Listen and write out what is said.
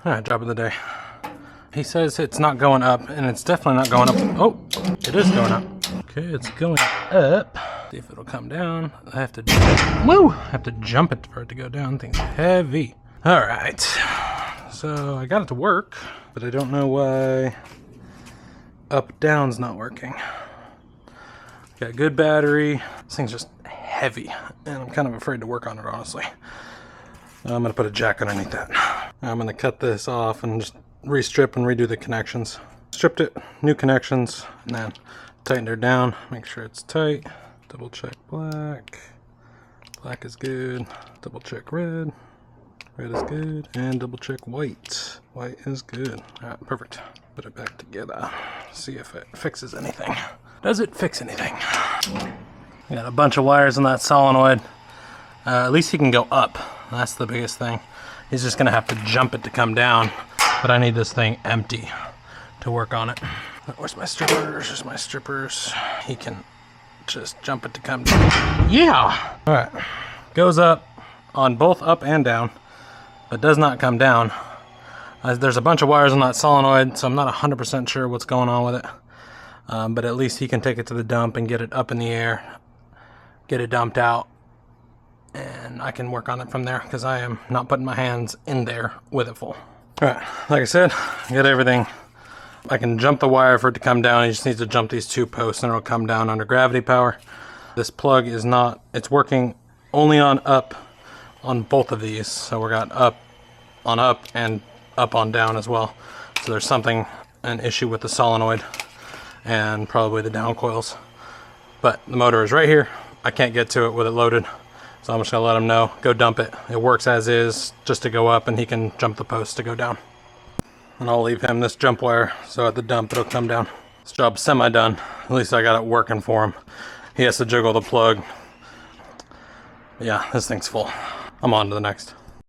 Alright, job of the day. He says it's not going up, and it's definitely not going up. Oh, it is going up. Okay, it's going up. See if it'll come down. I have to jump it for it to go down. Thing's heavy. Alright. So I got it to work, but I don't know why up down's not working. Got a good battery. This thing's just heavy, and I'm kind of afraid to work on it, honestly. I'm gonna put a jack underneath that. I'm gonna cut this off and just restrip and redo the connections. Stripped it, new connections, and then tightened her down. Make sure it's tight. Double check black. Black is good. Double check red. Red is good. And double check white. White is good. Alright, perfect. Put it back together. See if it fixes anything. Does it fix anything? Got a bunch of wires in that solenoid. At least he can go up. That's the biggest thing. He's just gonna have to jump it to come down, but I need this thing empty to work on it. Where's my strippers? There's my strippers. He can just jump it to come down. Yeah! Alright. Goes up on both up and down, but does not come down. There's a bunch of wires on that solenoid, so I'm not 100% sure what's going on with it. But at least he can take it to the dump and get it up in the air, get it dumped out, and I can work on it from there because I am not putting my hands in there with it full. Alright, like I said, got everything. I can jump the wire for it to come down. He just needs to jump these two posts and it'll come down under gravity power. This plug is not, it's working only on up on both of these. So we got up and up on down as well. So there's an issue with the solenoid and probably the down coils. But the motor is right here. I can't get to it with it loaded. So I'm just gonna let him know, go dump it. It works as is, just to go up, and he can jump the post to go down. And I'll leave him this jump wire, so at the dump it'll come down. This job's semi-done. At least I got it working for him. He has to jiggle the plug. Yeah, this thing's full. I'm on to the next.